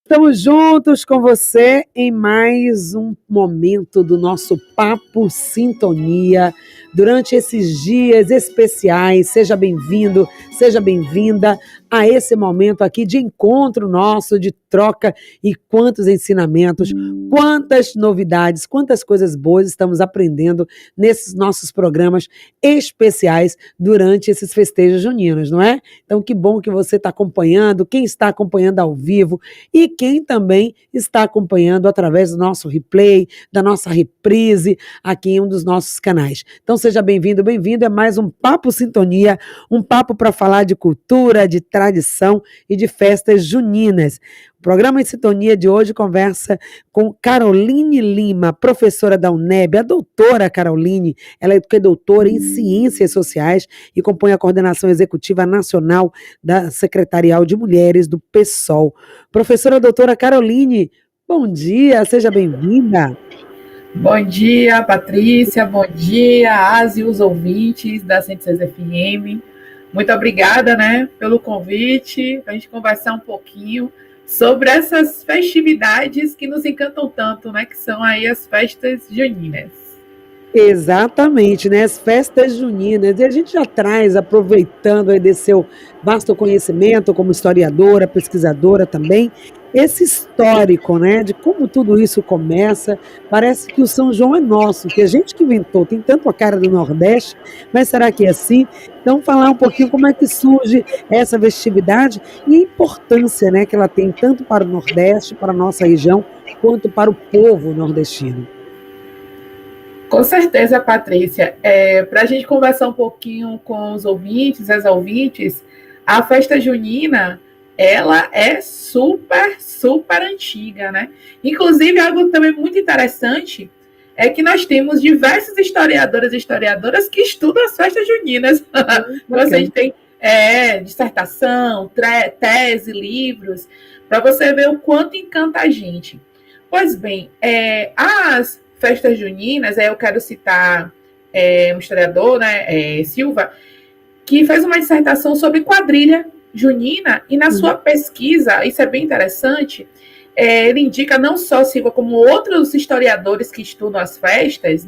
Estamos juntos com você em mais um momento do nosso Papo Sintonia. Durante esses dias especiais, seja bem-vindo, seja bem-vinda a esse momento aqui de encontro nosso, de troca e quantos ensinamentos, quantas novidades, quantas coisas boas estamos aprendendo nesses nossos programas especiais durante esses festejos juninos, não é? Então, que bom que você está acompanhando, quem está acompanhando ao vivo e quem também está acompanhando através do nosso replay, da nossa reprise aqui em um dos nossos canais. Então, seja bem-vindo, bem-vindo. É mais um Papo Sintonia, um papo para falar de cultura, de tradição e de festas juninas. O programa em Sintonia de hoje conversa com Caroline Lima, professora da UNEB, a doutora Caroline. Ela é doutora em Ciências Sociais e compõe a coordenação executiva nacional da Secretarial de Mulheres do PSOL. Professora doutora Caroline, bom dia, seja bem-vinda. Bom dia, Patrícia, bom dia, Asi e os ouvintes da 106 FM. Muito obrigada, pelo convite, para a gente conversar um pouquinho sobre essas festividades que nos encantam tanto, que são aí as festas juninas. Exatamente, as festas juninas. E a gente já traz, aproveitando aí desse seu vasto conhecimento como historiadora, pesquisadora também, esse histórico, de como tudo isso começa. Parece que o São João é nosso, que a gente que inventou, tem tanto a cara do Nordeste, mas será que é assim? Então, falar um pouquinho como é que surge essa festividade e a importância, que ela tem tanto para o Nordeste, para a nossa região, quanto para o povo nordestino. Com certeza, Patrícia. Para a gente conversar um pouquinho com os ouvintes, as ouvintes, a festa junina, ela é super, super antiga, Inclusive, algo também muito interessante é que nós temos diversos historiadores e historiadoras que estudam as festas juninas. A gente tem dissertação, tese, livros, para você ver o quanto encanta a gente. Pois bem, as festas juninas, eu quero citar um historiador, Silva, que fez uma dissertação sobre quadrilha junina, e na sua pesquisa, isso é bem interessante, ele indica não só Silva, como outros historiadores que estudam as festas,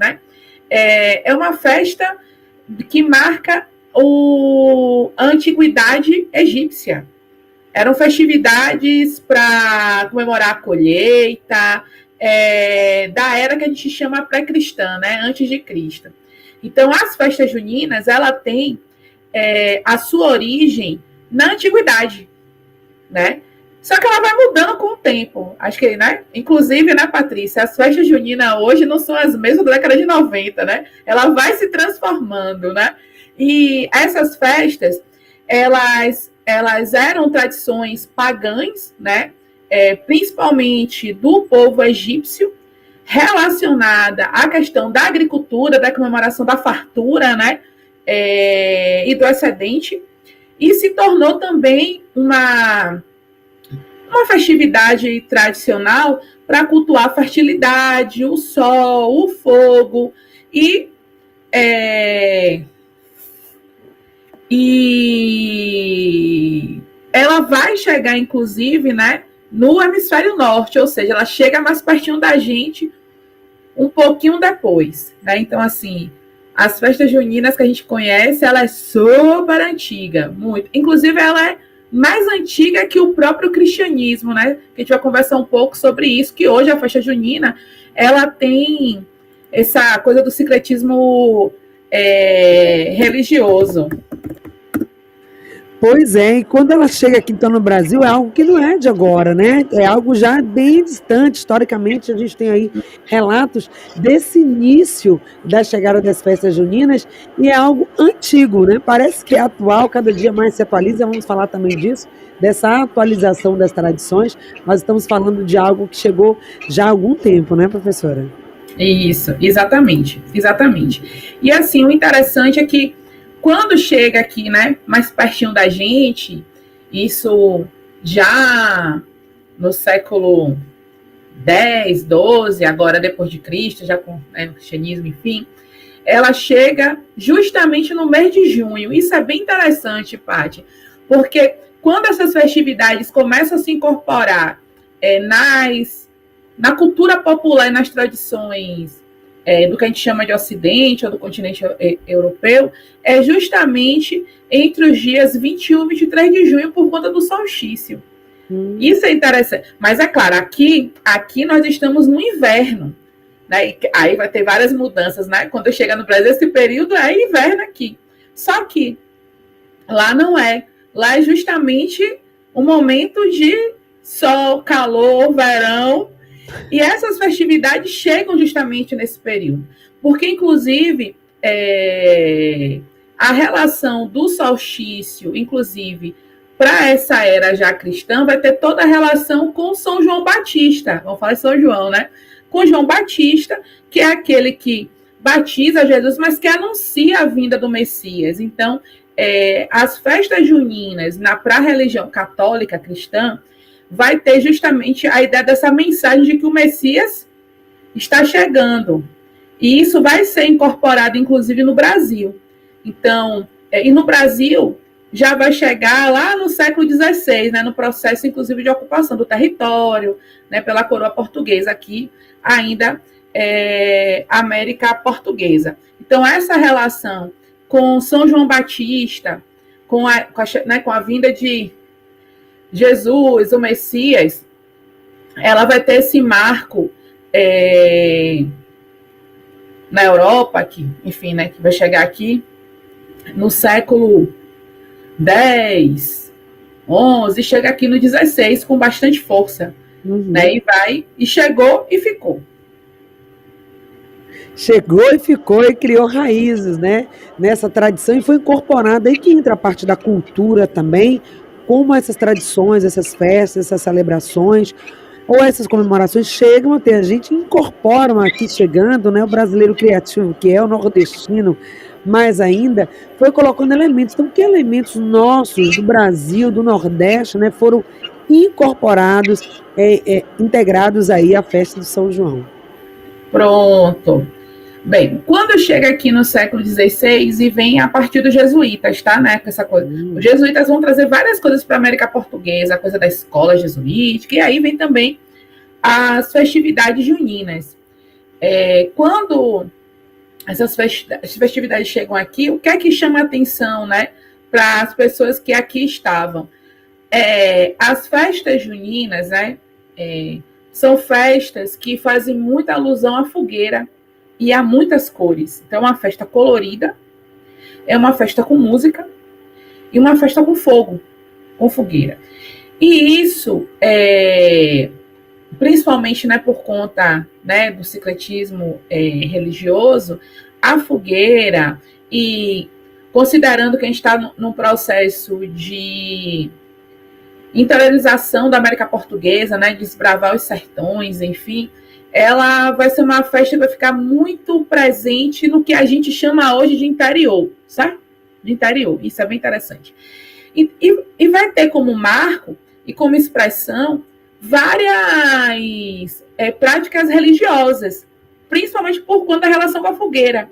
é uma festa que marca a antiguidade egípcia. Eram festividades para comemorar a colheita, da era que a gente chama pré-cristã, antes de Cristo. Então, as festas juninas, ela tem a sua origem na antiguidade, Só que ela vai mudando com o tempo. Acho que, inclusive, Patrícia, as festas juninas hoje não são as mesmas da década de 90, Ela vai se transformando, E essas festas, elas eram tradições pagãs, principalmente do povo egípcio, relacionada à questão da agricultura, da comemoração da fartura, e do excedente, e se tornou também uma festividade tradicional para cultuar a fertilidade, o sol, o fogo, e ela vai chegar, inclusive, no hemisfério norte, ou seja, ela chega mais pertinho da gente um pouquinho depois, Então, assim, as festas juninas que a gente conhece, ela é super antiga, muito. Inclusive, ela é mais antiga que o próprio cristianismo, Que a gente vai conversar um pouco sobre isso, que hoje a festa junina, ela tem essa coisa do sincretismo religioso. Pois é, e quando ela chega aqui então no Brasil, é algo que não é de agora, É algo já bem distante. Historicamente, a gente tem aí relatos desse início da chegada das festas juninas, e é algo antigo, Parece que é atual, cada dia mais se atualiza, vamos falar também disso, dessa atualização das tradições. Nós estamos falando de algo que chegou já há algum tempo, professora? Isso, exatamente. E assim, o interessante é que quando chega aqui, mais pertinho da gente, isso já no século X, XII, agora depois de Cristo, já com o cristianismo, enfim, ela chega justamente no mês de junho. Isso é bem interessante, Paty, porque quando essas festividades começam a se incorporar na cultura popular e nas tradições do que a gente chama de Ocidente ou do continente europeu, é justamente entre os dias 21 e 23 de junho por conta do solstício. Isso é interessante. Mas é claro, aqui nós estamos no inverno, né? E aí vai ter várias mudanças, né? Quando chega no Brasil, esse período é inverno aqui. Só que lá não é. Lá é justamente um momento de sol, calor, verão. E essas festividades chegam justamente nesse período. Porque, inclusive, a relação do solstício, inclusive, para essa era já cristã, vai ter toda a relação com São João Batista. Vamos falar de São João, né? Com João Batista, que é aquele que batiza Jesus, mas que anuncia a vinda do Messias. Então, as festas juninas para a religião católica cristã vai ter justamente a ideia dessa mensagem de que o Messias está chegando. E isso vai ser incorporado, inclusive, no Brasil. Então, e no Brasil já vai chegar lá no século XVI, né, no processo, inclusive, de ocupação do território, né, pela coroa portuguesa, aqui ainda América Portuguesa. Então, essa relação com São João Batista, com a vinda de Jesus, o Messias, ela vai ter esse marco na Europa, que, enfim, né, que vai chegar aqui no século X, XI, chega aqui no XVI com bastante força, né, e chegou e ficou. Chegou e ficou e criou raízes, né, nessa tradição e foi incorporada, aí que entra a parte da cultura também, como essas tradições, essas festas, essas celebrações, ou essas comemorações chegam até a gente, incorporam aqui chegando, né, o brasileiro criativo, que é o nordestino, mais ainda, foi colocando elementos. Então, que elementos nossos, do Brasil, do Nordeste, né, foram incorporados, integrados aí à festa de São João? Pronto. Bem, quando chega aqui no século XVI e vem a partir dos jesuítas, tá, né, com essa coisa. Os jesuítas vão trazer várias coisas para a América Portuguesa, a coisa da escola jesuítica, e aí vem também as festividades juninas. Quando essas festividades chegam aqui, o que é que chama a atenção, né, para as pessoas que aqui estavam? As festas juninas, né, são festas que fazem muita alusão à fogueira e há muitas cores. Então, é uma festa colorida, é uma festa com música e uma festa com fogo, com fogueira. E isso, principalmente, né, por conta, né, do sincretismo religioso, a fogueira, e considerando que a gente está num processo de interiorização da América Portuguesa, né, desbravar os sertões, enfim, ela vai ser uma festa que vai ficar muito presente no que a gente chama hoje de interior, certo? De interior, isso é bem interessante. E vai ter como marco e como expressão várias práticas religiosas, principalmente por conta da relação com a fogueira.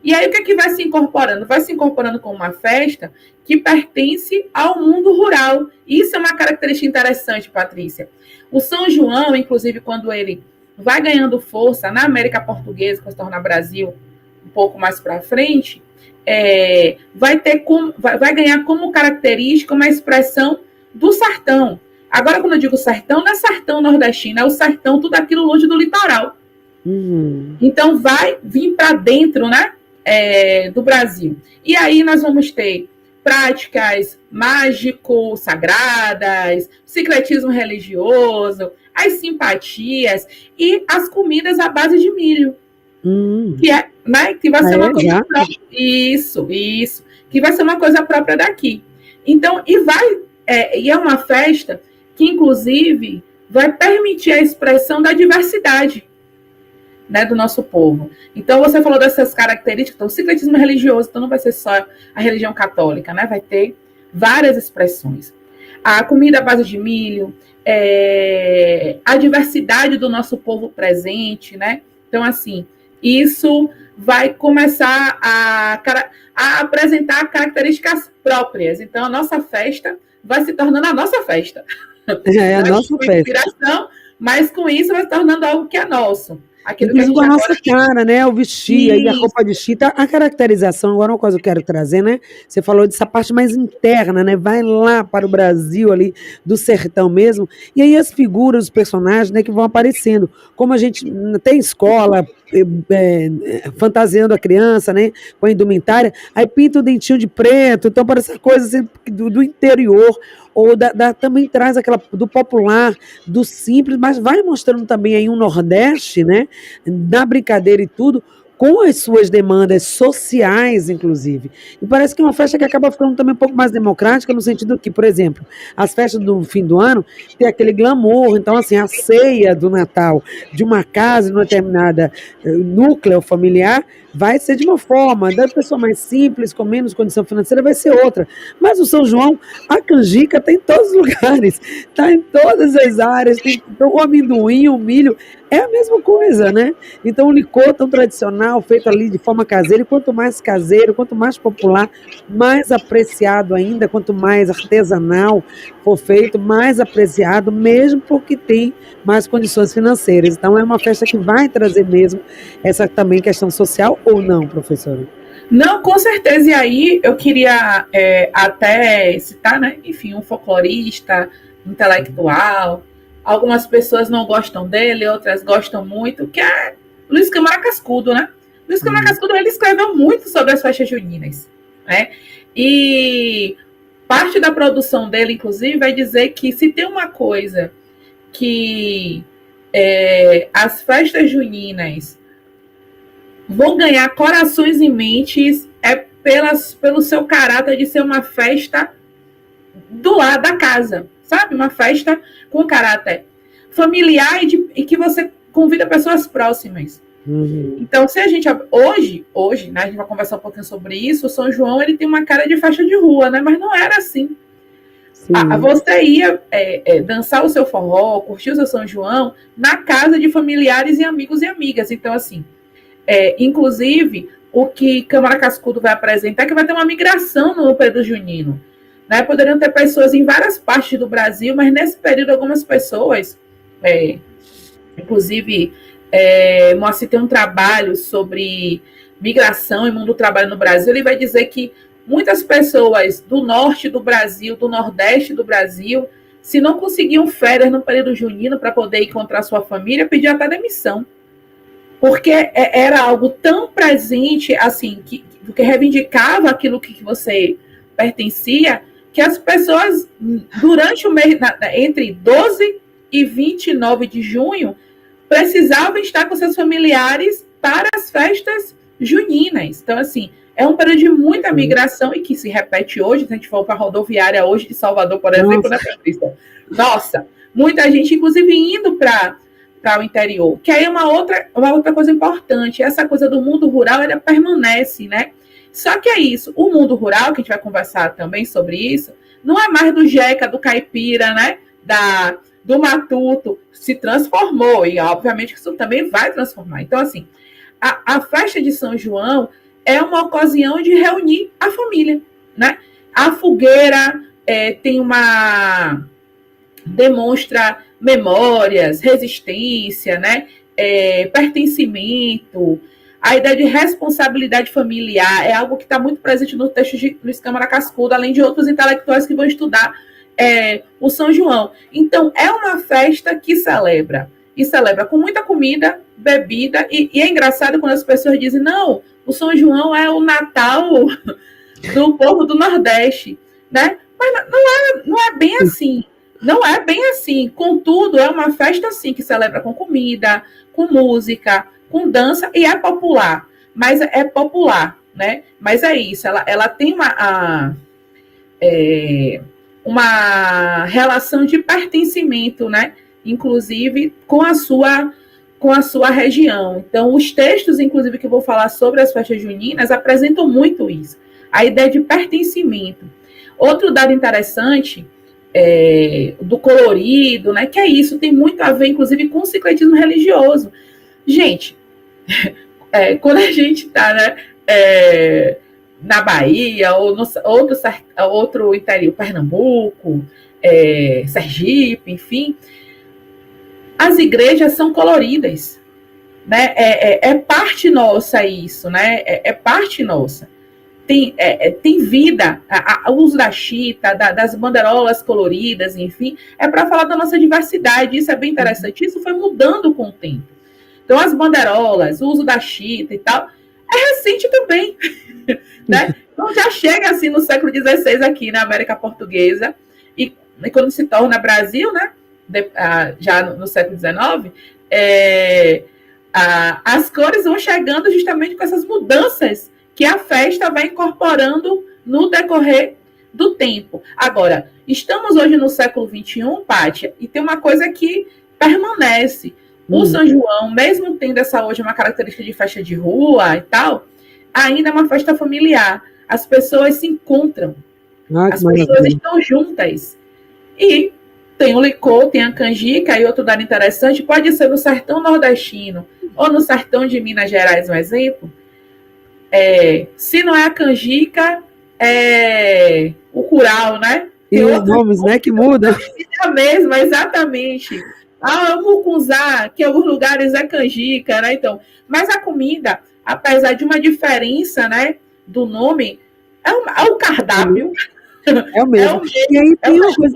E aí o que é que vai se incorporando? Vai se incorporando com uma festa que pertence ao mundo rural. Isso é uma característica interessante, Patrícia. O São João, inclusive, quando ele vai ganhando força na América Portuguesa, que se torna Brasil um pouco mais para frente, vai ganhar como característica uma expressão do sertão. Agora, quando eu digo sertão, não é sertão nordestino, é o sertão, tudo aquilo longe do litoral. Então, vai vir para dentro, né, do Brasil. E aí nós vamos ter práticas mágico-sagradas, sincretismo religioso, as simpatias e as comidas à base de milho. Que vai ser uma coisa própria. Isso. Que vai ser uma coisa própria daqui. Então, e é uma festa que, inclusive, vai permitir a expressão da diversidade, né, do nosso povo. Então, você falou dessas características, então, o sincretismo religioso, então não vai ser só a religião católica, né, vai ter várias expressões. A comida à base de milho, a diversidade do nosso povo presente, né, então, assim, isso vai começar a apresentar características próprias. Então, a nossa festa vai se tornando a nossa festa. É a nossa Com festa. inspiração, mas com isso vai se tornando algo que é nosso. Aquilo que a Inclusive com gente a nossa agora... cara, né? O vestir, aí a Isso. roupa de chita, a caracterização, agora uma coisa que eu quero trazer, né? Você falou dessa parte mais interna, né? Vai lá para o Brasil ali, do sertão mesmo, e aí as figuras, os personagens, né, que vão aparecendo. Como a gente tem escola, fantasiando a criança, né? Com a indumentária, aí pinta o dentinho de preto, então parece essa coisa assim, do interior, ou também traz aquela do popular, do simples, mas vai mostrando também aí um Nordeste, né? Na brincadeira e tudo, com as suas demandas sociais, inclusive. E parece que é uma festa que acaba ficando também um pouco mais democrática, no sentido que, por exemplo, as festas do fim do ano tem aquele glamour, então, assim, a ceia do Natal de uma casa, de uma determinada núcleo familiar, vai ser de uma forma, da pessoa mais simples, com menos condição financeira, vai ser outra. Mas o São João, a canjica está em todos os lugares, está em todas as áreas, tem o amendoim, o milho, é a mesma coisa, né? Então, o licor tão tradicional, feito ali de forma caseira, e quanto mais caseiro, quanto mais popular, mais apreciado ainda, quanto mais artesanal for feito, mais apreciado, mesmo porque tem mais condições financeiras. Então, é uma festa que vai trazer mesmo essa também questão social ou não, professora? Não, com certeza. E aí eu queria até citar, né? Enfim, um folclorista, intelectual. Algumas pessoas não gostam dele, outras gostam muito, que é Luiz Câmara Cascudo, né? Luiz Câmara Cascudo, ele escreveu muito sobre as festas juninas, né? E parte da produção dele, inclusive, vai dizer que se tem uma coisa que as festas juninas vão ganhar corações e mentes pelo seu caráter de ser uma festa do lado da casa, sabe? Uma festa com caráter familiar e que você convida pessoas próximas. Então, se a gente hoje, né, a gente vai conversar um pouquinho sobre isso, o São João ele tem uma cara de festa de rua, né? Mas não era assim. Você ia dançar o seu forró, curtir o seu São João na casa de familiares e amigos e amigas. Então, assim, inclusive, o que Câmara Cascudo vai apresentar é que vai ter uma migração no período junino. Né? Poderiam ter pessoas em várias partes do Brasil, mas nesse período algumas pessoas, inclusive, Moacir tem um trabalho sobre migração e mundo do trabalho no Brasil, ele vai dizer que muitas pessoas do norte do Brasil, do nordeste do Brasil, se não conseguiam férias no período junino para poder encontrar sua família, pediam até demissão. Porque era algo tão presente, assim, que reivindicava aquilo que você pertencia, que as pessoas, durante o mês, entre 12 e 29 de junho, precisavam estar com seus familiares para as festas juninas. Então, assim, é um período de muita migração e que se repete hoje. Se a gente for para a rodoviária hoje de Salvador, por exemplo, né, Patrícia? Nossa, muita gente, inclusive, indo para o interior. Que aí é uma outra coisa importante. Essa coisa do mundo rural, ela permanece, né? Só que é isso. O mundo rural, que a gente vai conversar também sobre isso, não é mais do jeca, do caipira, né? Do matuto. Se transformou. E, obviamente, isso também vai transformar. Então, assim, a festa de São João é uma ocasião de reunir a família, né? A fogueira tem demonstra memórias, resistência, né? Pertencimento, a ideia de responsabilidade familiar é algo que está muito presente no texto de Luiz Câmara Cascudo, além de outros intelectuais que vão estudar o São João. Então, é uma festa que celebra, e celebra com muita comida, bebida, e é engraçado quando as pessoas dizem, não, o São João é o Natal do povo do Nordeste, né? Mas não é bem assim. Não é bem assim. Contudo, é uma festa assim que celebra com comida, com música, com dança e é popular. Mas é popular, né? Mas é isso. Ela tem uma relação de pertencimento, né? Inclusive com a sua região. Então, os textos, inclusive, que eu vou falar sobre as festas juninas, apresentam muito isso. A ideia de pertencimento. Outro dado interessante do colorido, né? Que é isso, tem muito a ver, inclusive, com o sincretismo religioso. Gente, quando a gente está, né, na Bahia ou no outro interior, Pernambuco, Sergipe, enfim, as igrejas são coloridas, né? É parte nossa isso, né? É parte nossa. Tem vida, o uso da chita, das bandeirolas coloridas, enfim, é para falar da nossa diversidade. Isso é bem interessante. Isso foi mudando com o tempo. Então, as bandeirolas, o uso da chita e tal, é recente também, né? Então, já chega assim no século XVI aqui na América Portuguesa, e quando se torna Brasil, né? Já no século XIX, as cores vão chegando justamente com essas mudanças que a festa vai incorporando no decorrer do tempo. Agora, estamos hoje no século XXI, Pátia, e tem uma coisa que permanece. O São João, mesmo tendo essa hoje uma característica de festa de rua e tal, ainda é uma festa familiar. As pessoas se encontram, as pessoas estão juntas. E tem o licor, tem a canjica, e outro dado interessante, pode ser no sertão nordestino ou no sertão de Minas Gerais, um exemplo. Se não é a canjica, é o curau, né? E os nomes, né, que mudam. É a mesma, exatamente. O mucunzá, que em alguns lugares é canjica, né? Então, mas a comida, apesar de uma diferença, né, do nome, é o cardápio. É o mesmo. E aí tem uma coisa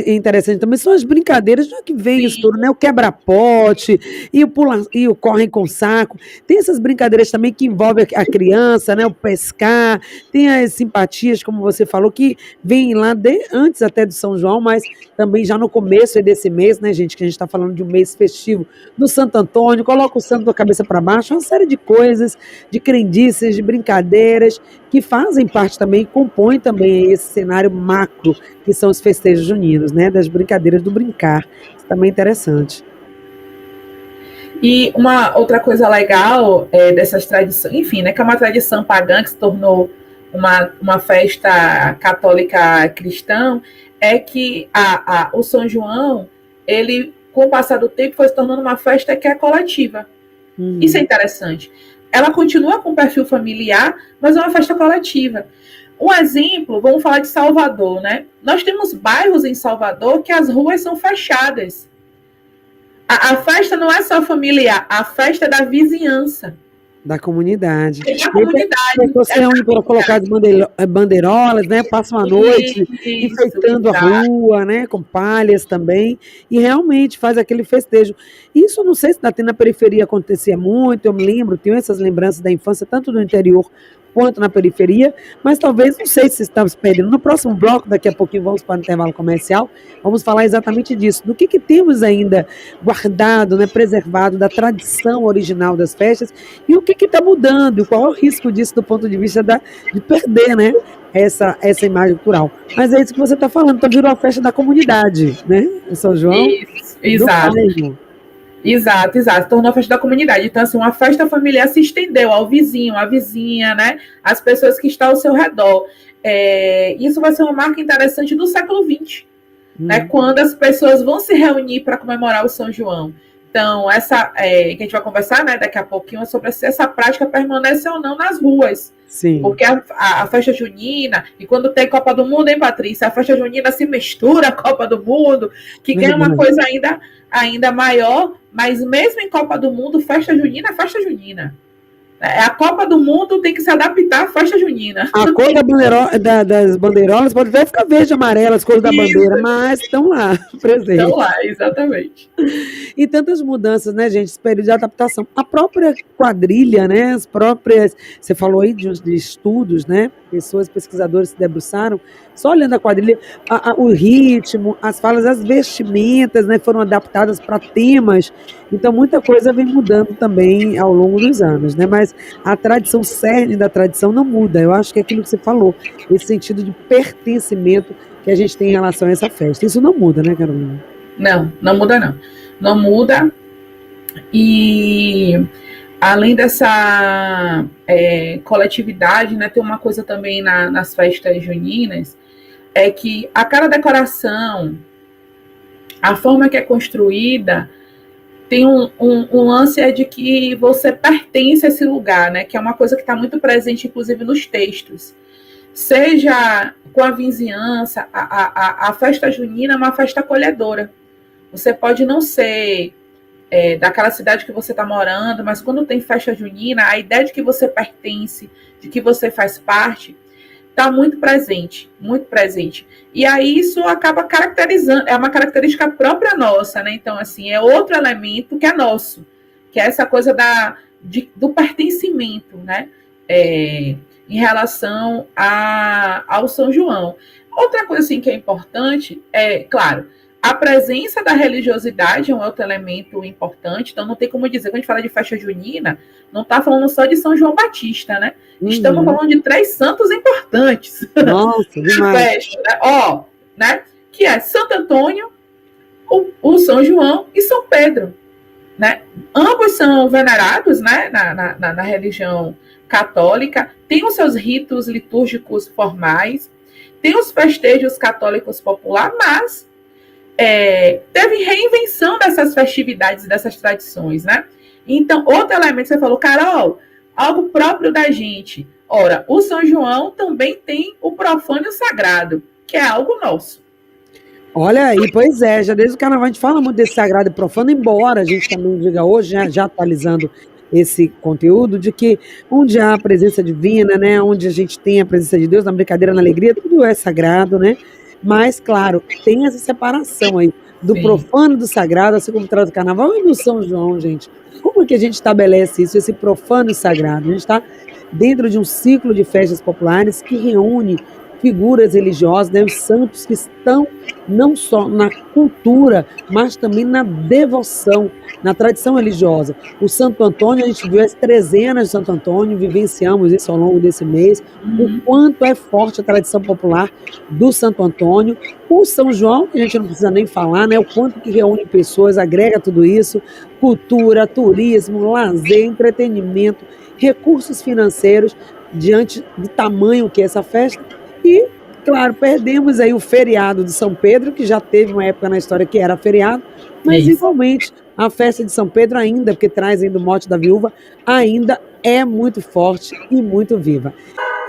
interessante também, são as brincadeiras que vem isso tudo, né? O quebra-pote e o corre com saco. Tem essas brincadeiras também que envolvem a criança, né? O pescar, tem as simpatias, como você falou, que vem lá antes até do São João, mas também já no começo desse mês, né, gente? Que a gente está falando de um mês festivo do Santo Antônio, coloca o santo da cabeça para baixo, uma série de coisas, de crendices, de brincadeiras, que fazem parte também, compõem também esse cenário macro, que são os festejos juninos, né? Das brincadeiras do brincar. Isso também é interessante. E uma outra coisa legal dessas tradições, enfim, né? Que é uma tradição pagã que se tornou uma festa católica cristã, é que o São João, ele, com o passar do tempo, foi se tornando uma festa que é coletiva. Isso é interessante. Ela continua com perfil familiar, mas é uma festa coletiva. Um exemplo, vamos falar de Salvador, né? Nós temos bairros em Salvador que as ruas são fechadas. A festa não é só familiar, a festa é da vizinhança. Da comunidade. Da comunidade. Você reúne para colocar as bandeirolas, né? Passa uma noite enfeitando a rua, né? Com palhas também. E realmente faz aquele festejo. Isso não sei se na periferia acontecia muito, eu me lembro, tenho essas lembranças da infância, tanto no interior quanto na periferia, mas talvez, não sei se estamos perdendo. No próximo bloco, daqui a pouquinho, vamos para o intervalo comercial, vamos falar exatamente disso, do que temos ainda guardado, né, preservado da tradição original das festas e o que está mudando, e qual é o risco disso do ponto de vista de perder, né, essa imagem cultural. Mas é isso que você está falando, então virou a festa da comunidade, né, em São João. Isso, exato. Exato. Tornou a festa da comunidade. Então, assim, uma festa familiar se estendeu ao vizinho, à vizinha, né? As pessoas que estão ao seu redor. Isso vai ser uma marca interessante do século XX, né? Quando as pessoas vão se reunir para comemorar o São João. Então, que a gente vai conversar, né, daqui a pouquinho, sobre se essa prática permanece ou não nas ruas. Sim. Porque a festa junina, e quando tem Copa do Mundo, hein, Patrícia? A festa junina se mistura a Copa do Mundo, que ganha uma coisa ainda maior, mas mesmo em Copa do Mundo, festa junina é festa junina. A Copa do Mundo tem que se adaptar à festa junina. A cor das bandeirolas pode até ficar verde e amarela, as cores da bandeira, mas estão lá, presentes. Estão lá, exatamente. E tantas mudanças, né, gente, esse período de adaptação. A própria quadrilha, né, as próprias... Você falou aí de estudos, né, pessoas, pesquisadores se debruçaram, só olhando a quadrilha, o ritmo, as falas, as vestimentas, né, foram adaptadas para temas. Então, muita coisa vem mudando também ao longo dos anos, né, mas a tradição, o cerne da tradição não muda. Eu acho que é aquilo que você falou, esse sentido de pertencimento que a gente tem em relação a essa festa. Isso não muda, né, Carolina? Não muda, não. Não muda. E além dessa coletividade, né, tem uma coisa também nas festas juninas, é que a cada decoração, a forma que é construída, tem um lance de que você pertence a esse lugar, né? Que é uma coisa que está muito presente, inclusive, nos textos. seja com a vizinhança, a festa junina é uma festa acolhedora. Você pode não ser daquela cidade que você está morando, mas quando tem festa junina, a ideia de que você pertence, de que você faz parte, está muito presente, muito presente. E aí isso acaba caracterizando, é uma característica própria nossa, né? Então, assim, é outro elemento que é nosso, que é essa coisa do pertencimento, né? Em relação ao São João. Outra coisa assim, que é importante claro, a presença da religiosidade é um outro elemento importante, então não tem como dizer, quando a gente fala de festa junina, não está falando só de São João Batista, né? Estamos falando de 3 santos importantes. Nossa, demais. Festa, né? Né? Que é Santo Antônio, o São João e São Pedro. Né? Ambos são venerados, né, na religião católica, tem os seus ritos litúrgicos formais, tem os festejos católicos populares, mas teve reinvenção dessas festividades, dessas tradições, né? Então, outro elemento, você falou, Carol, algo próprio da gente. Ora, o São João também tem o profano e o sagrado, que é algo nosso. Olha aí, pois é, já desde o carnaval a gente fala muito desse sagrado e profano, embora a gente também diga hoje, já atualizando esse conteúdo, de que onde há a presença divina, né, onde a gente tem a presença de Deus, na brincadeira, na alegria, tudo é sagrado, né? Mas, claro, tem essa separação aí do profano e do sagrado, assim como traz o carnaval e do São João, gente. Como que a gente estabelece isso, esse profano e sagrado? A gente está dentro de um ciclo de festas populares que reúne figuras religiosas, né, os santos que estão não só na cultura, mas também na devoção, na tradição religiosa. O Santo Antônio, a gente viu as trezenas de Santo Antônio, vivenciamos isso ao longo desse mês, o quanto é forte a tradição popular do Santo Antônio. O São João, que a gente não precisa nem falar, né, o quanto que reúne pessoas, agrega tudo isso, cultura, turismo, lazer, entretenimento, recursos financeiros, diante do tamanho que é essa festa. E, claro, perdemos aí o feriado de São Pedro, que já teve uma época na história que era feriado, mas igualmente a festa de São Pedro ainda, porque traz ainda o mote da viúva, ainda é muito forte e muito viva.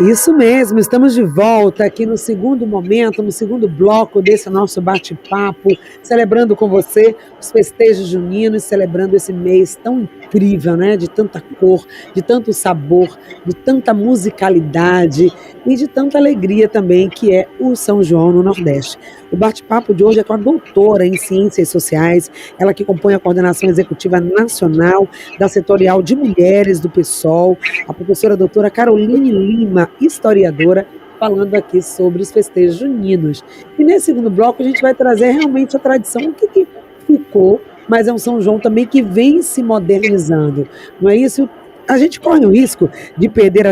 Isso mesmo, estamos de volta aqui no segundo momento, no segundo bloco desse nosso bate-papo, celebrando com você os festejos juninos, celebrando esse mês tão incrível, né? De tanta cor, de tanto sabor, de tanta musicalidade e de tanta alegria também, que é o São João no Nordeste. O bate-papo de hoje é com a doutora em Ciências Sociais, ela que compõe a Coordenação Executiva Nacional da Setorial de Mulheres do PSOL, a professora doutora Caroline Lima, historiadora, falando aqui sobre os festejos juninos. E nesse segundo bloco a gente vai trazer realmente a tradição, o que ficou, mas é um São João também que vem se modernizando. Não é isso? A gente corre o risco de perder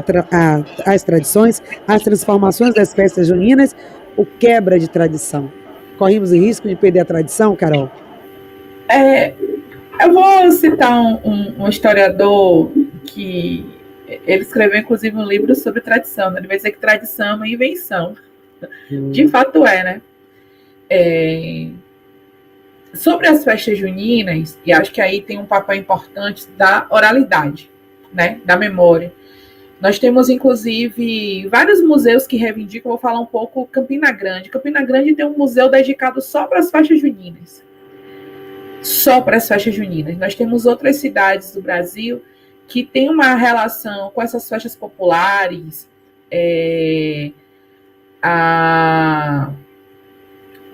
as tradições, as transformações das festas juninas, ou quebra de tradição. Corremos o risco de perder a tradição, Carol? Eu vou citar um historiador que ele escreveu, inclusive, um livro sobre tradição, né? Ele vai dizer que tradição é uma invenção. De fato né? Sobre as festas juninas, e acho que aí tem um papel importante da oralidade, né? Da memória. Nós temos, inclusive, vários museus que reivindicam, vou falar um pouco, Campina Grande. Campina Grande tem um museu dedicado só para as festas juninas. Só para as festas juninas. Nós temos outras cidades do Brasil que têm uma relação com essas festas populares,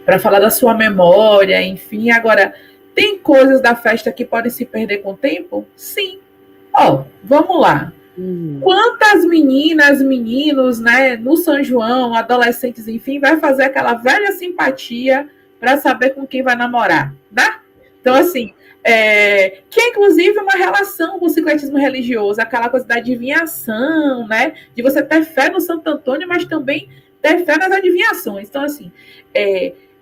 para falar da sua memória, enfim. Agora, tem coisas da festa que podem se perder com o tempo? Sim. Vamos lá. Quantas meninas, meninos, né, no São João, adolescentes, enfim, vai fazer aquela velha simpatia para saber com quem vai namorar, né? Então, assim, que é inclusive uma relação com o sincretismo religioso, aquela coisa da adivinhação, né? De você ter fé no Santo Antônio, mas também ter fé nas adivinhações. Então, assim,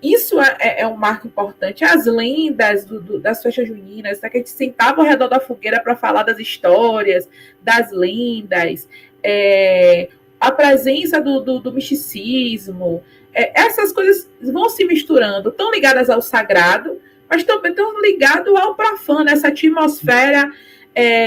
isso é um marco importante. As lendas das festas juninas, que a gente sentava ao redor da fogueira para falar das histórias, das lendas, a presença do misticismo, essas coisas vão se misturando, estão ligadas ao sagrado, mas também estão ligadas ao profano, essa atmosfera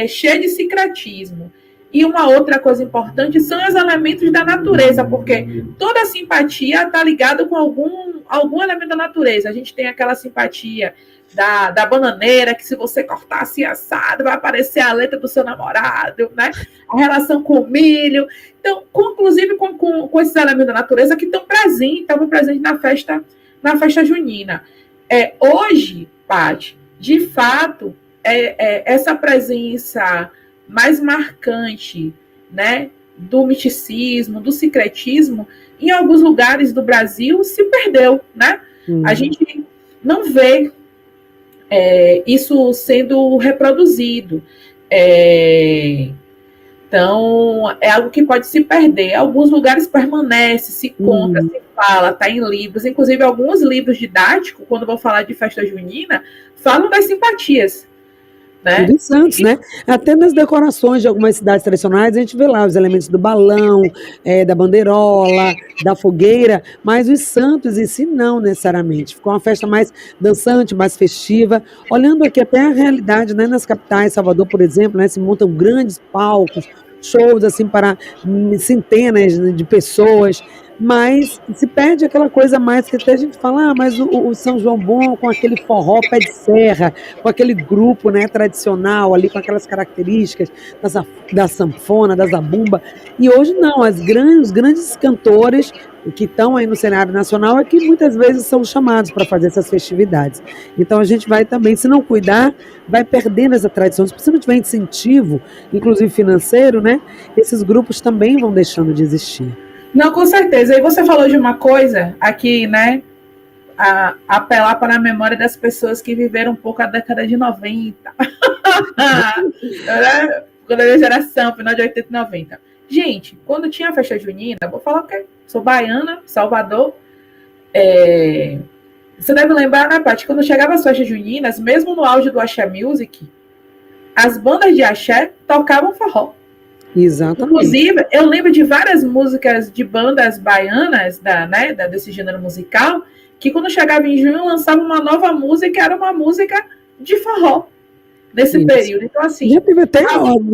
cheia de sincretismo. E uma outra coisa importante são os elementos da natureza, porque toda simpatia está ligada com algum elemento da natureza. A gente tem aquela simpatia da bananeira, que se você cortar assim assado, vai aparecer a letra do seu namorado, né? A relação com o milho. Então, inclusive com esses elementos da natureza que estavam presentes na festa junina. Hoje, Paty, de fato, essa presença mais marcante, né, do misticismo, do sincretismo, em alguns lugares do Brasil se perdeu, né? A gente não vê isso sendo reproduzido. Então, é algo que pode se perder. Alguns lugares permanece, se conta, se fala, está em livros. Inclusive, alguns livros didáticos, quando vou falar de festa junina, falam das simpatias. Né? Tudo em Santos, né? Até nas decorações de algumas cidades tradicionais, a gente vê lá os elementos do balão, da bandeirola, da fogueira, mas os santos em si não necessariamente. Ficou uma festa mais dançante, mais festiva. Olhando aqui até a realidade, né, nas capitais, Salvador, por exemplo, né, se montam grandes palcos, shows assim para centenas de pessoas, mas se perde aquela coisa mais que até a gente fala, mas o São João Bom com aquele forró pé de serra, com aquele grupo, né, tradicional ali, com aquelas características da sanfona, da zabumba, e hoje não, os grandes cantores que estão aí no cenário nacional é que muitas vezes são chamados para fazer essas festividades. Então a gente vai também, se não cuidar, vai perdendo essa tradição. Se não tiver incentivo, inclusive financeiro, né, esses grupos também vão deixando de existir. Não, com certeza. E você falou de uma coisa aqui, né? Apelar para a memória das pessoas que viveram um pouco a década de 90. Quando a minha geração, final de 80 e 90. Gente, quando tinha a festa junina, vou falar que sou baiana, Salvador. Você deve lembrar, né, Paty, quando chegava as festas juninas, mesmo no auge do Axé Music, as bandas de axé tocavam forró. Exatamente. Inclusive, eu lembro de várias músicas de bandas baianas desse gênero musical, que quando chegava em junho lançava uma nova música, era uma música de forró nesse período. Então, assim. Já teve até,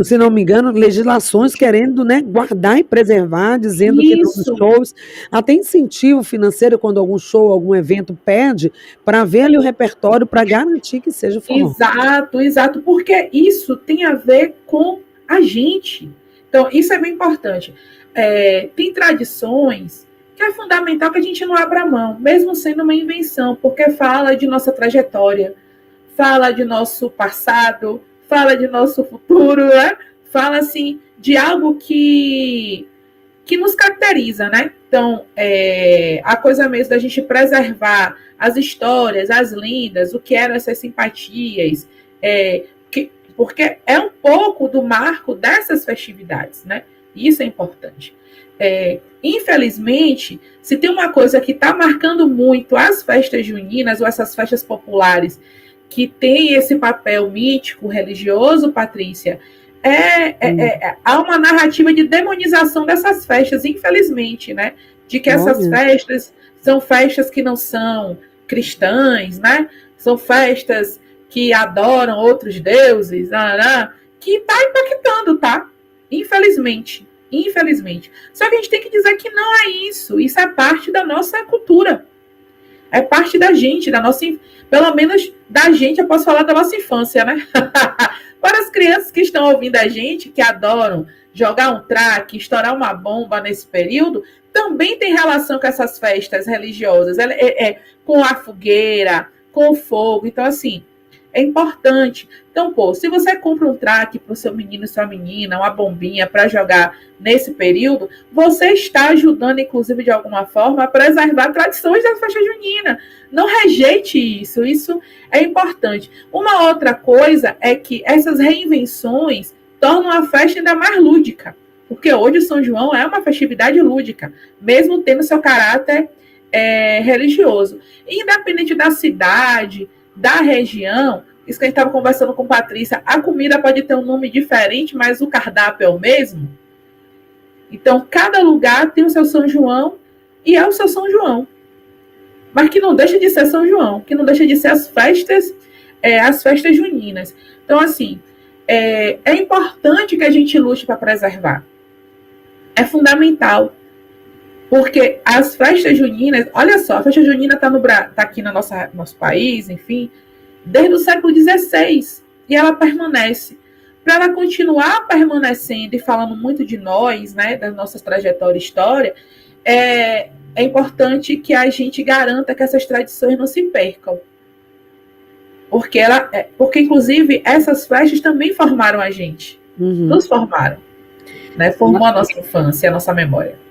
se não me engano, legislações querendo, né, guardar e preservar, dizendo que nos shows, até incentivo financeiro quando algum show, algum evento pede, para ver ali o repertório, para garantir que seja forró. Exato, porque isso tem a ver com a gente. Então, isso é bem importante. Tem tradições que é fundamental que a gente não abra mão, mesmo sendo uma invenção, porque fala de nossa trajetória, fala de nosso passado, fala de nosso futuro, né? Fala, assim, de algo que nos caracteriza, né? Então, a coisa mesmo da gente preservar as histórias, as lendas, o que eram essas simpatias, porque é um pouco do marco dessas festividades, né? Isso é importante. Infelizmente, se tem uma coisa que está marcando muito as festas juninas ou essas festas populares que tem esse papel mítico, religioso, Patrícia, há uma narrativa de demonização dessas festas, infelizmente, né? De que essas festas são festas que não são cristãs, né? São festas que adoram outros deuses, que está impactando, tá? Infelizmente. Só que a gente tem que dizer que não é isso. Isso é parte da nossa cultura. É parte da gente, pelo menos da gente, eu posso falar da nossa infância, né? Para as crianças que estão ouvindo a gente, que adoram jogar um traque, estourar uma bomba nesse período, também tem relação com essas festas religiosas, com a fogueira, com o fogo. Então, assim, é importante. Então, se você compra um traque para o seu menino e sua menina, uma bombinha para jogar nesse período, você está ajudando, inclusive, de alguma forma, a preservar tradições da festa junina. Não rejeite isso. Isso é importante. Uma outra coisa é que essas reinvenções tornam a festa ainda mais lúdica. Porque hoje o São João é uma festividade lúdica, mesmo tendo seu caráter religioso. Independente da cidade, da região, isso que a gente estava conversando com Patrícia, a comida pode ter um nome diferente, mas o cardápio é o mesmo. Então, cada lugar tem o seu São João e é o seu São João. Mas que não deixa de ser São João, que não deixa de ser as festas juninas. Então, assim, é importante que a gente lute para preservar. É fundamental. Porque as festas juninas, olha só, a festa junina está aqui no nosso país, enfim, desde o século XVI. E ela permanece. Para ela continuar permanecendo e falando muito de nós, né, da nossa trajetória e história, é importante que a gente garanta que essas tradições não se percam. Porque inclusive, essas festas também formaram a gente. Nos formaram. Né, formou a nossa infância, a nossa memória.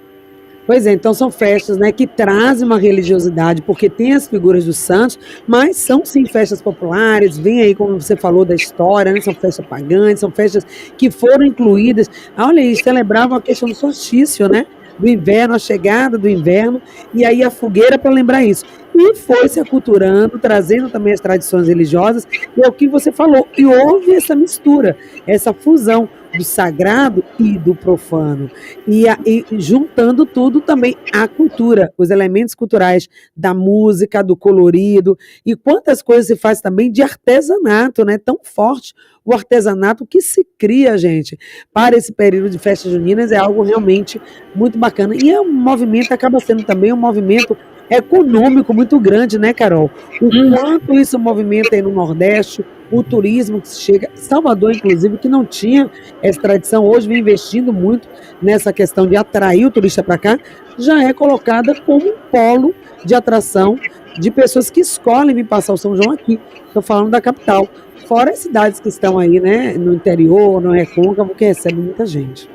Pois é, então são festas, né, que trazem uma religiosidade, porque tem as figuras dos santos, mas são sim festas populares, vem aí, como você falou, da história, né, são festas pagãs, são festas que foram incluídas. Olha aí, celebravam a questão do solstício, né, do inverno, a chegada do inverno, e aí a fogueira para lembrar isso. E foi se aculturando, trazendo também as tradições religiosas, e é o que você falou, e houve essa mistura, essa fusão do sagrado e do profano, e juntando tudo também a cultura, os elementos culturais da música, do colorido, e quantas coisas se faz também de artesanato, né? Tão forte o artesanato que se cria, gente, para esse período de festas juninas, é algo realmente muito bacana, e é um movimento, acaba sendo também um movimento econômico muito grande, né, Carol? O quanto isso movimenta aí no Nordeste, o turismo que chega, Salvador, inclusive, que não tinha essa tradição, hoje vem investindo muito nessa questão de atrair o turista para cá, já é colocada como um polo de atração de pessoas que escolhem vir passar o São João aqui. Estou falando da capital, fora as cidades que estão aí, né, no interior, no Recôncavo, que recebem muita gente.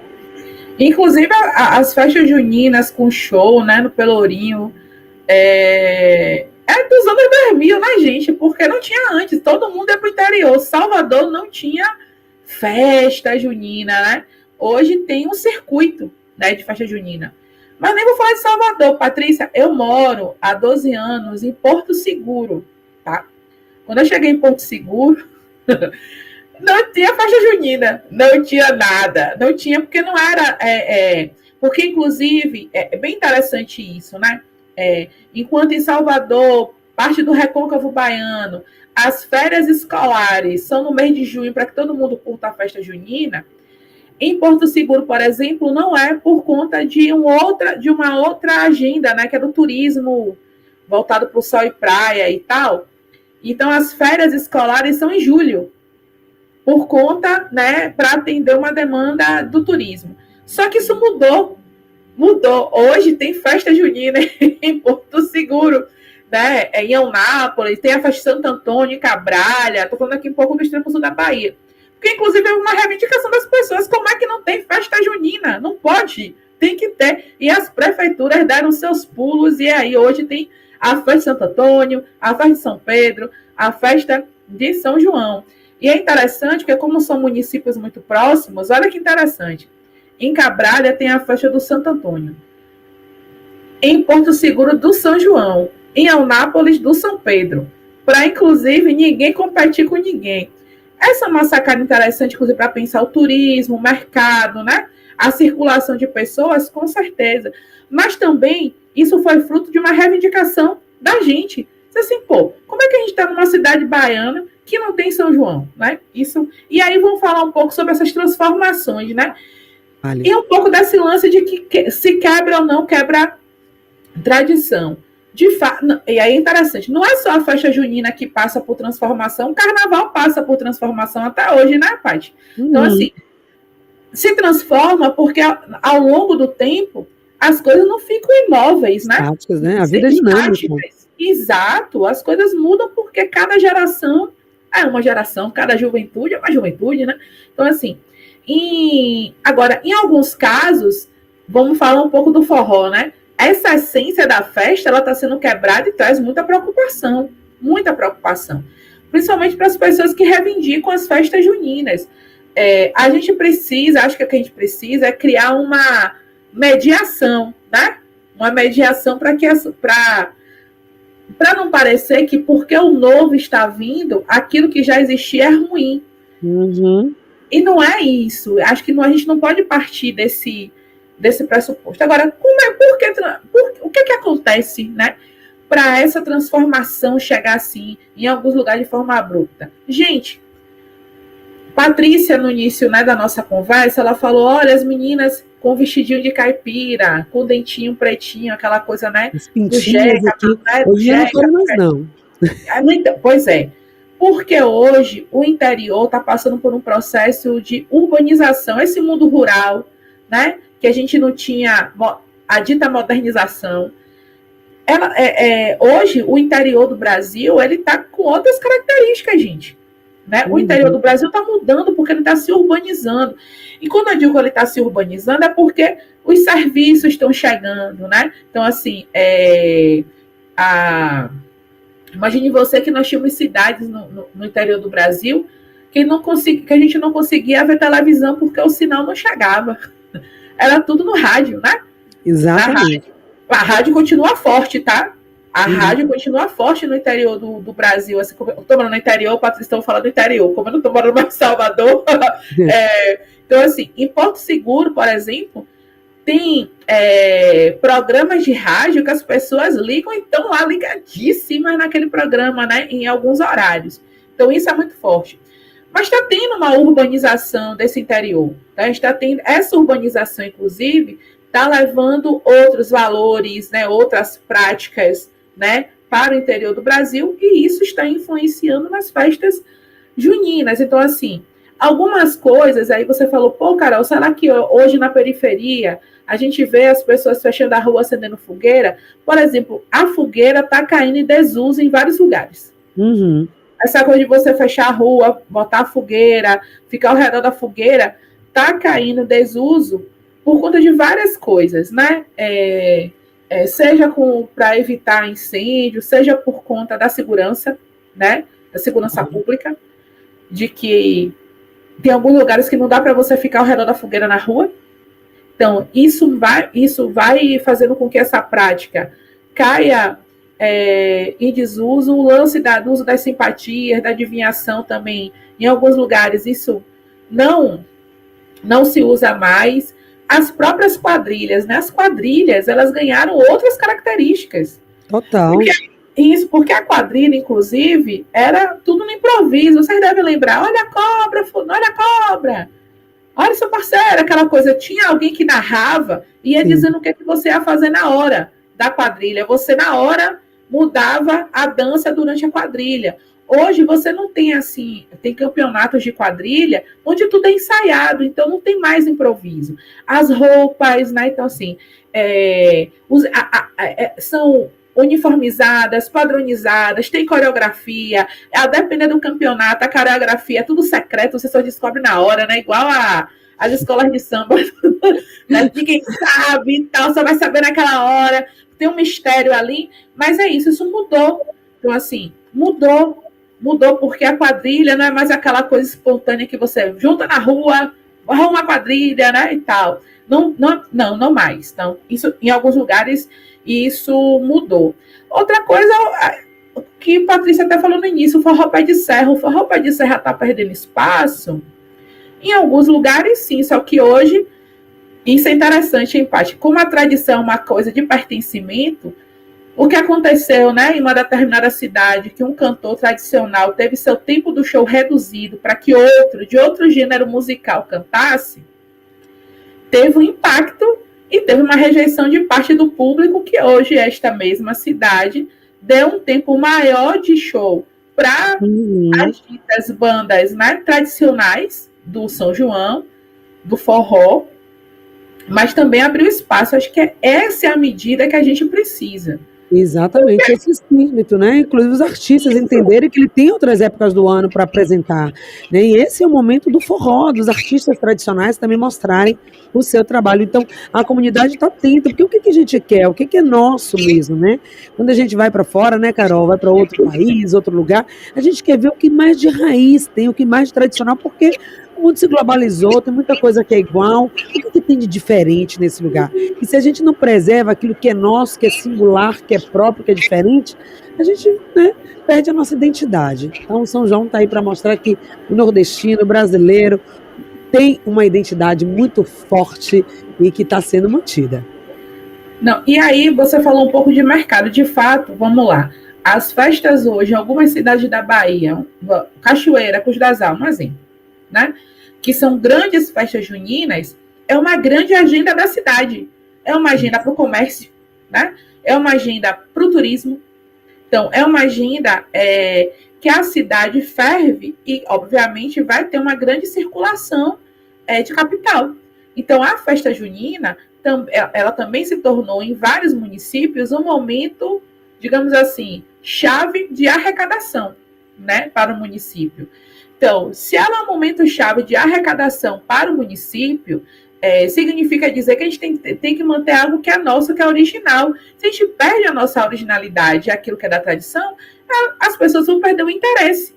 Inclusive, as festas juninas com show, né, no Pelourinho, é dos anos 2000, né, gente? Porque não tinha antes. Todo mundo ia para o interior. Salvador não tinha festa junina, né? Hoje tem um circuito, né, de festa junina. Mas nem vou falar de Salvador, Patrícia. Eu moro há 12 anos em Porto Seguro, tá? Quando eu cheguei em Porto Seguro, não tinha festa junina. Não tinha nada. Não tinha, porque não era... porque, inclusive, é bem interessante isso, né? Enquanto em Salvador, parte do Recôncavo Baiano, as férias escolares são no mês de junho para que todo mundo curta a festa junina, em Porto Seguro, por exemplo, não é por conta de uma outra agenda, né, que é do turismo voltado para o sol e praia e tal. Então, as férias escolares são em julho, por conta, né, para atender uma demanda do turismo. Só que isso mudou. Hoje tem festa junina em Porto Seguro, né? Em Eunápolis, tem a festa de Santo Antônio, em Cabralha. Estou falando aqui um pouco do extremo sul da Bahia. Porque, inclusive, é uma reivindicação das pessoas. Como é que não tem festa junina? Não pode. Tem que ter. E as prefeituras deram seus pulos. E aí, hoje tem a festa de Santo Antônio, a festa de São Pedro, a festa de São João. E é interessante, porque como são municípios muito próximos, olha que interessante. Em Cabralha tem a festa do Santo Antônio. Em Porto Seguro, do São João. Em Eunápolis, do São Pedro. Para, inclusive, ninguém competir com ninguém. Essa é uma sacada interessante, inclusive, para pensar o turismo, o mercado, né? A circulação de pessoas, com certeza. Mas também, isso foi fruto de uma reivindicação da gente. Assim, pô, como é que a gente está numa cidade baiana que não tem São João, né? Isso. E aí vamos falar um pouco sobre essas transformações, né? Vale. E um pouco desse lance de que se quebra ou não quebra tradição. De fato, e aí é interessante, não é só a festa junina que passa por transformação, o carnaval passa por transformação até hoje, né, Paty? Então, assim, se transforma porque ao longo do tempo as coisas não ficam imóveis, né? Estáticas, né? A vida é dinâmica. Exato, as coisas mudam porque cada geração é uma geração, cada juventude é uma juventude, né? Então, assim, agora, em alguns casos, vamos falar um pouco do forró, né? Essa essência da festa, ela está sendo quebrada e traz muita preocupação, principalmente para as pessoas que reivindicam as festas juninas. A gente precisa, acho que o que a gente precisa é criar uma mediação, né? Uma mediação para não parecer que porque o novo está vindo, aquilo que já existia é ruim. Uhum. E não é isso. Acho que a gente não pode partir desse pressuposto. Agora, o que acontece, né, para essa transformação chegar assim, em alguns lugares de forma abrupta? Gente, Patrícia, no início, né, da nossa conversa, ela falou, olha, as meninas com vestidinho de caipira, com dentinho pretinho, aquela coisa, né, As pintinhas aqui, né, do hoje eu não jeca. quero mais não. Pois é, porque hoje o interior está passando por um processo de urbanização, esse mundo rural, né, que a gente não tinha a dita modernização. Hoje, o interior do Brasil, ele está com outras características, gente. Né? O interior do Brasil está mudando porque ele está se urbanizando. E quando eu digo que ele está se urbanizando, é porque os serviços estão chegando, né? Então, assim, imagine você que nós tínhamos cidades no interior do Brasil que a gente não conseguia ver televisão porque o sinal não chegava. Era tudo no rádio, né? Exatamente. A rádio continua forte, tá? A rádio continua forte no interior do Brasil. Assim, como eu estou morando no interior, o Patrícia estão falando do interior. Como eu não estou morando mais em Salvador. Então, assim, em Porto Seguro, por exemplo, tem programas de rádio que as pessoas ligam e estão lá ligadíssimas naquele programa, né? Em alguns horários. Então, isso é muito forte. Mas está tendo uma urbanização desse interior. Tá? Está tendo essa urbanização, inclusive, está levando outros valores, né, outras práticas, né, para o interior do Brasil, e isso está influenciando nas festas juninas. Então, assim, algumas coisas, aí você falou, pô, Carol, será que hoje na periferia a gente vê as pessoas fechando a rua acendendo fogueira? Por exemplo, a fogueira está caindo em desuso em vários lugares. Uhum. Essa coisa de você fechar a rua, botar a fogueira, ficar ao redor da fogueira, está caindo em desuso por conta de várias coisas, né? Seja para evitar incêndio, seja por conta da segurança, né? Da segurança pública, de que tem alguns lugares que não dá para você ficar ao redor da fogueira na rua. Então, isso vai fazendo com que essa prática caia em desuso. O lance do uso das simpatias, da adivinhação também, em alguns lugares, isso não se usa mais. As próprias quadrilhas, né? As quadrilhas, elas ganharam outras características. Total. Porque a quadrilha, inclusive, era tudo no improviso. Vocês devem lembrar, olha a cobra, olha seu parceiro, aquela coisa. Tinha alguém que narrava e ia dizendo o que você ia fazer na hora da quadrilha. Você, na hora, mudava a dança durante a quadrilha. Hoje você não tem assim, tem campeonatos de quadrilha onde tudo é ensaiado, então não tem mais improviso. As roupas, né? Então, assim, são uniformizadas, padronizadas, tem coreografia, a depender do campeonato, a coreografia é tudo secreto, você só descobre na hora, né? Igual as escolas de samba, né? Ninguém sabe e tal, só vai saber naquela hora, tem um mistério ali, mas é isso mudou. Então, assim, mudou porque a quadrilha não é mais aquela coisa espontânea que você junta na rua, arruma uma quadrilha, né, e tal. Não mais. Então, isso, em alguns lugares, isso mudou. Outra coisa que a Patrícia até falou no início, o forró pé de serra. O forró pé de serra está perdendo espaço? Em alguns lugares, sim, só que hoje, isso é interessante, em parte, como a tradição é uma coisa de pertencimento, o que aconteceu, né, em uma determinada cidade, que um cantor tradicional teve seu tempo do show reduzido para que outro, de outro gênero musical, cantasse, teve um impacto e teve uma rejeição de parte do público, que hoje esta mesma cidade deu um tempo maior de show para as bandas, né, tradicionais do São João, do forró, mas também abriu espaço. Acho que essa é a medida que a gente precisa. Exatamente, esse espírito, né? Inclusive os artistas entenderem que ele tem outras épocas do ano para apresentar, né? E esse é o momento do forró, dos artistas tradicionais também mostrarem o seu trabalho. Então, a comunidade está atenta, porque o que a gente quer? O que é nosso mesmo, né? Quando a gente vai para fora, né, Carol? Vai para outro país, outro lugar, a gente quer ver o que mais de raiz tem, o que mais de tradicional, porque o mundo se globalizou, tem muita coisa que é igual. O que tem de diferente nesse lugar? E se a gente não preserva aquilo que é nosso, que é singular, que é próprio, que é diferente, a gente, né, perde a nossa identidade. Então, o São João está aí para mostrar que o nordestino, o brasileiro, tem uma identidade muito forte e que está sendo mantida. Não, e aí você falou um pouco de mercado. De fato, vamos lá. As festas hoje, em algumas cidades da Bahia, Cachoeira, Cruz das Almas, né? Que são grandes festas juninas, é uma grande agenda da cidade. É uma agenda para o comércio, né? É uma agenda para o turismo. Então, é uma agenda que a cidade ferve e, obviamente, vai ter uma grande circulação de capital. Então, a festa junina, ela também se tornou, em vários municípios, um momento, digamos assim, chave de arrecadação, né, para o município. Então, se ela é um momento chave de arrecadação para o município, significa dizer que a gente tem que manter algo que é nosso, que é original. Se a gente perde a nossa originalidade, aquilo que é da tradição, as pessoas vão perder o interesse.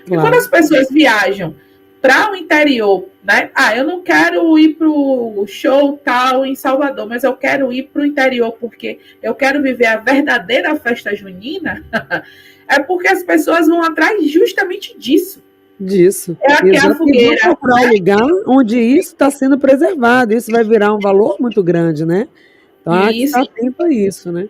Claro. E quando as pessoas viajam para o interior, né? Eu não quero ir para o show tal em Salvador, mas eu quero ir para o interior porque eu quero viver a verdadeira festa junina, é porque as pessoas vão atrás justamente disso. É a fogueira. Vão procurar um lugar onde isso está sendo preservado, isso vai virar um valor muito grande, né? Então, está atento a isso, né?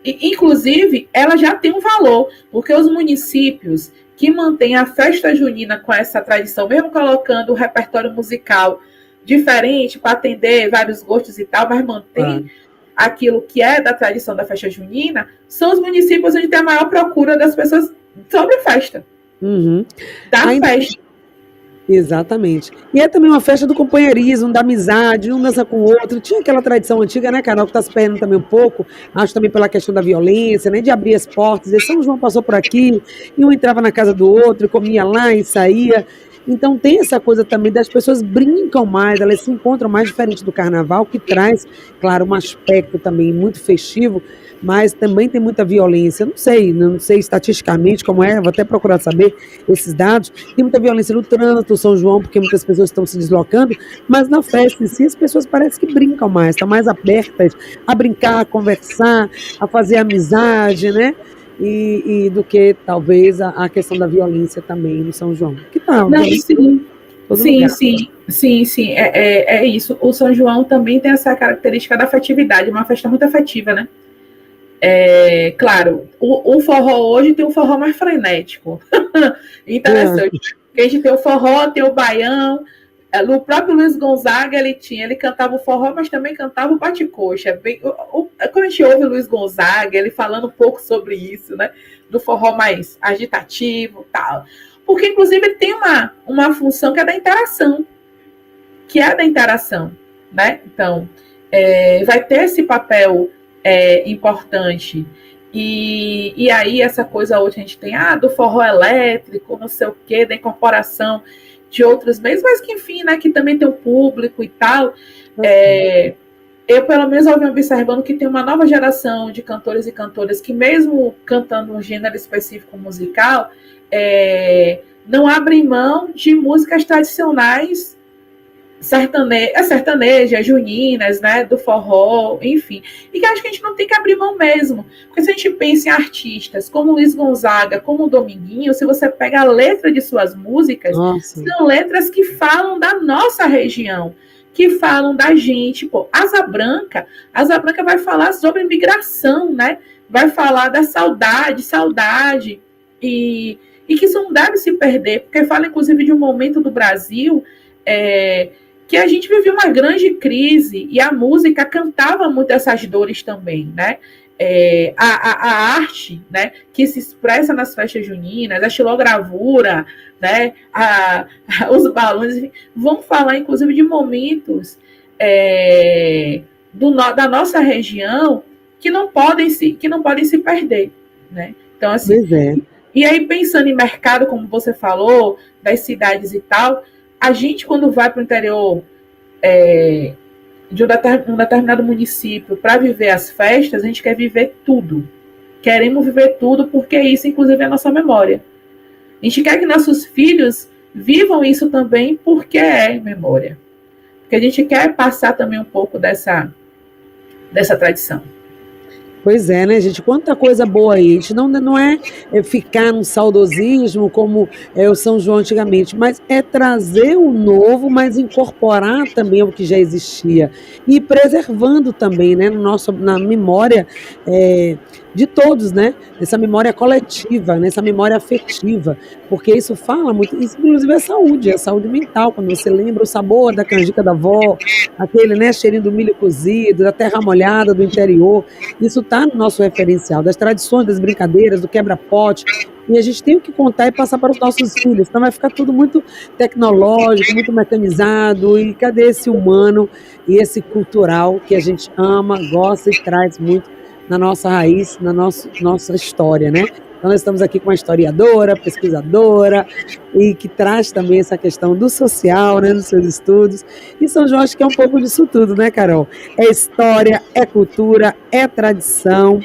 Inclusive, ela já tem um valor, porque os municípios que mantêm a festa junina com essa tradição, mesmo colocando o repertório musical diferente para atender vários gostos e tal, mas mantém aquilo que é da tradição da festa junina, são os municípios onde tem a maior procura das pessoas sobre festa. Festa. Exatamente. E é também uma festa do companheirismo, da amizade, um dança com o outro. Tinha aquela tradição antiga, né, Carol, que está se perdendo também um pouco, acho também pela questão da violência, né, de abrir as portas, e São João passou por aqui, e um entrava na casa do outro, comia lá e saía. Então tem essa coisa também das pessoas brincam mais, elas se encontram mais, diferente do carnaval, que traz, claro, um aspecto também muito festivo, mas também tem muita violência. Não sei estatisticamente como é, vou até procurar saber esses dados. Tem muita violência no trânsito, São João, porque muitas pessoas estão se deslocando, mas na festa em si as pessoas parecem que brincam mais, estão mais abertas a brincar, a conversar, a fazer amizade, né? E do que talvez a questão da violência também no São João. Que tal? Sim. É isso. O São João também tem essa característica da afetividade, uma festa muito afetiva, né? Claro, o forró hoje tem um forró mais frenético. Interessante. A gente tem o forró, tem o baião. O próprio Luiz Gonzaga, ele cantava o forró, mas também cantava o bate-coxa. Quando a gente ouve o Luiz Gonzaga, ele falando um pouco sobre isso, né? Do forró mais agitativo e tal. Porque, inclusive, tem uma função que é da interação. Né? Então, vai ter esse papel importante. E aí, essa coisa hoje a gente tem, do forró elétrico, não sei o quê, da incorporação de outros meios, mas que, enfim, né, que também tem um público e tal. Eu, pelo menos, venho observando que tem uma nova geração de cantores e cantoras que, mesmo cantando um gênero específico musical, não abrem mão de músicas tradicionais sertanejas, juninas, né, do forró, enfim. E que acho que a gente não tem que abrir mão mesmo. Porque se a gente pensa em artistas como Luiz Gonzaga, como Dominguinho, se você pega a letra de suas músicas, são letras que falam da nossa região, que falam da gente. Asa Branca vai falar sobre migração, né? Vai falar da saudade, e que isso não deve se perder, porque fala, inclusive, de um momento do Brasil que a gente vivia uma grande crise, e a música cantava muito essas dores também, né? A arte, né, que se expressa nas festas juninas, a xilogravura, né, os balões, enfim, vão falar, inclusive, de momentos da nossa região que não podem se perder, né? Então, assim, e aí, pensando em mercado, como você falou, das cidades e tal, a gente, quando vai para o interior de um determinado município para viver as festas, a gente quer viver tudo. Queremos viver tudo, porque isso, inclusive, é a nossa memória. A gente quer que nossos filhos vivam isso também, porque é memória. Porque a gente quer passar também um pouco dessa tradição. Pois é, né, gente? Quanta coisa boa aí. A gente não é ficar num saudosismo como o São João antigamente, mas é trazer o novo, mas incorporar também o que já existia. E preservando também, né, na memória de todos, né? Nessa memória coletiva, nessa memória afetiva, porque isso fala muito, isso inclusive é a saúde mental, quando você lembra o sabor da canjica da avó, aquele, né, cheirinho do milho cozido, da terra molhada do interior, isso está no nosso referencial, das tradições, das brincadeiras, do quebra-pote, e a gente tem o que contar e passar para os nossos filhos, então vai ficar tudo muito tecnológico, muito mecanizado, e cadê esse humano e esse cultural que a gente ama, gosta e traz muito na nossa raiz, na nossa história, né? Então, nós estamos aqui com uma historiadora, pesquisadora, e que traz também essa questão do social, né, nos seus estudos. E São João acho que é um pouco disso tudo, né, Carol? É história, é cultura, é tradição,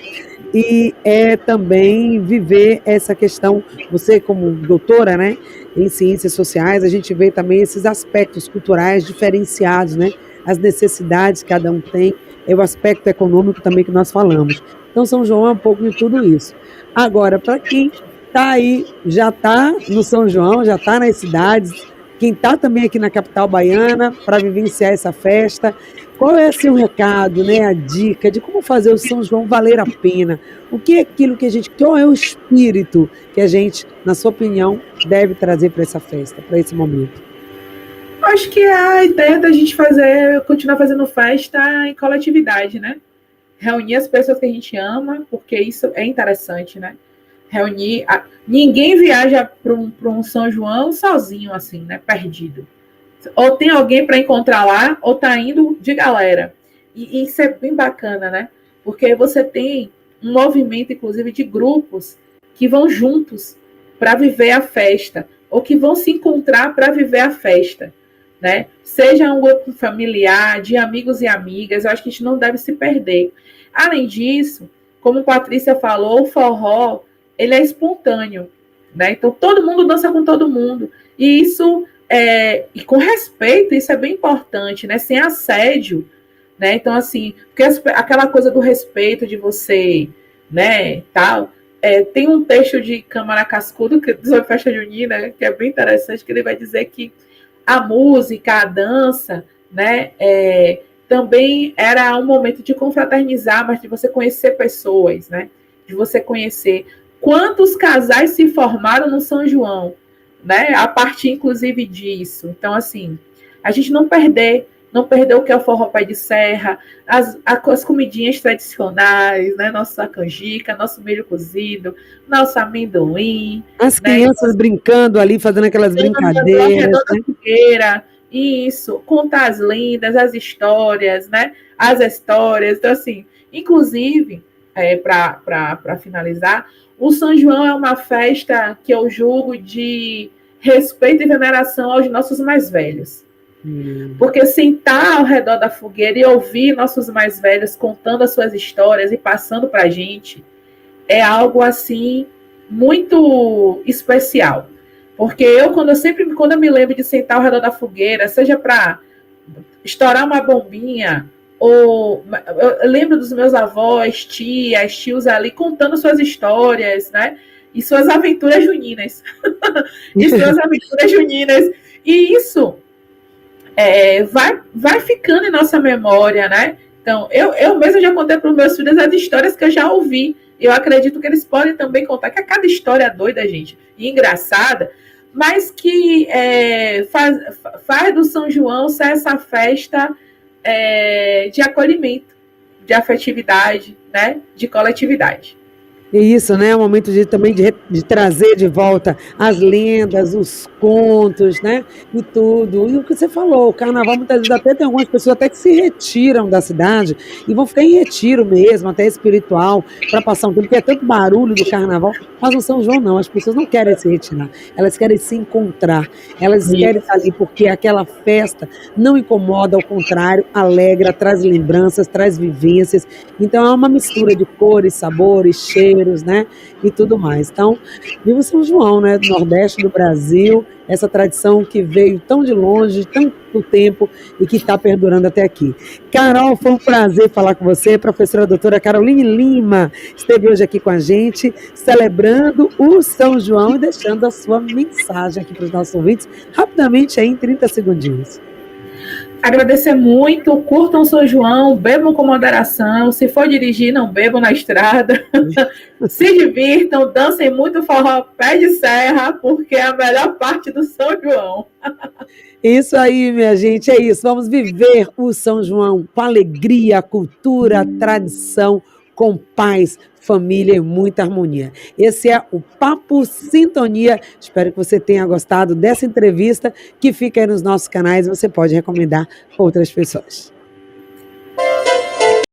e é também viver essa questão, você como doutora, né, em ciências sociais, a gente vê também esses aspectos culturais diferenciados, né, as necessidades que cada um tem, é o aspecto econômico também que nós falamos. Então, São João é um pouco de tudo isso. Agora, para quem está aí, já está no São João, já está nas cidades, quem está também aqui na capital baiana para vivenciar essa festa, qual é assim, o recado, né, a dica de como fazer o São João valer a pena? O que é aquilo que a gente, qual é o espírito que a gente, na sua opinião, deve trazer para essa festa, para esse momento? Acho que a ideia da gente continuar fazendo festa em coletividade, né? Reunir as pessoas que a gente ama, porque isso é interessante, né? Ninguém viaja para um São João sozinho, assim, né? Perdido. Ou tem alguém para encontrar lá, ou tá indo de galera. E isso é bem bacana, né? Porque você tem um movimento, inclusive, de grupos que vão juntos para viver a festa, ou que vão se encontrar para viver a festa, né? Seja um grupo familiar, de amigos e amigas, eu acho que a gente não deve se perder. Além disso, como Patrícia falou, o forró, ele é espontâneo, né? Então, todo mundo dança com todo mundo. E isso, e com respeito, isso é bem importante, né? Sem assédio, né? Então, assim, porque aquela coisa do respeito de você, né, tal... tem um texto de Câmara Cascudo sobre festa junina, que é bem interessante, que ele vai dizer que a música, a dança, né, também era um momento de confraternizar, mas de você conhecer pessoas, né, de você conhecer quantos casais se formaram no São João, né, a partir, inclusive, disso. Então, assim, a gente não perder o que é o forró pé de serra, as comidinhas tradicionais, né? Nossa canjica, nosso milho cozido, nosso amendoim. As crianças brincando ali, fazendo aquelas brincadeiras. Né? Isso, contar as lendas, as histórias, né? As histórias. Então, assim, inclusive, para finalizar, o São João é uma festa que eu julgo de respeito e veneração aos nossos mais velhos. Porque sentar ao redor da fogueira e ouvir nossos mais velhos contando as suas histórias e passando para a gente é algo assim muito especial. Porque quando eu me lembro de sentar ao redor da fogueira, seja para estourar uma bombinha, ou eu lembro dos meus avós, tias, tios ali contando suas histórias, né? E suas aventuras juninas. E isso vai ficando em nossa memória, né? Então, eu mesmo já contei para os meus filhos as histórias que eu já ouvi. Eu acredito que eles podem também contar, que é cada história doida, gente, e engraçada, mas que faz do São João ser essa festa de acolhimento, de afetividade, né? De coletividade. E isso, né? É um momento também de trazer de volta as lendas, os contos, né? E tudo. E o que você falou, o carnaval, muitas vezes até tem algumas pessoas até que se retiram da cidade e vão ficar em retiro mesmo, até espiritual, para passar um tempo, porque é tanto barulho do carnaval. Mas no São João não, as pessoas não querem se retirar, elas querem se encontrar, elas querem estar ali porque aquela festa não incomoda, ao contrário, alegra, traz lembranças, traz vivências. Então é uma mistura de cores, sabores, cheiros, né, e tudo mais. Então, viva o São João, né, do Nordeste do Brasil, essa tradição que veio tão de longe, tanto tempo, e que está perdurando até aqui. Carol, foi um prazer falar com você, professora doutora Caroline Lima, esteve hoje aqui com a gente, celebrando o São João e deixando a sua mensagem aqui para os nossos ouvintes, rapidamente aí, em 30 segundinhos. agradecer muito, curtam São João, bebam com moderação, se for dirigir, não bebam na estrada, se divirtam, dancem muito forró pé de serra, porque é a melhor parte do São João. Isso aí, minha gente, é isso. Vamos viver o São João com alegria, cultura, tradição, com paz, família e muita harmonia. Esse é o Papo Sintonia. Espero que você tenha gostado dessa entrevista, que fica aí nos nossos canais. Você pode recomendar para outras pessoas.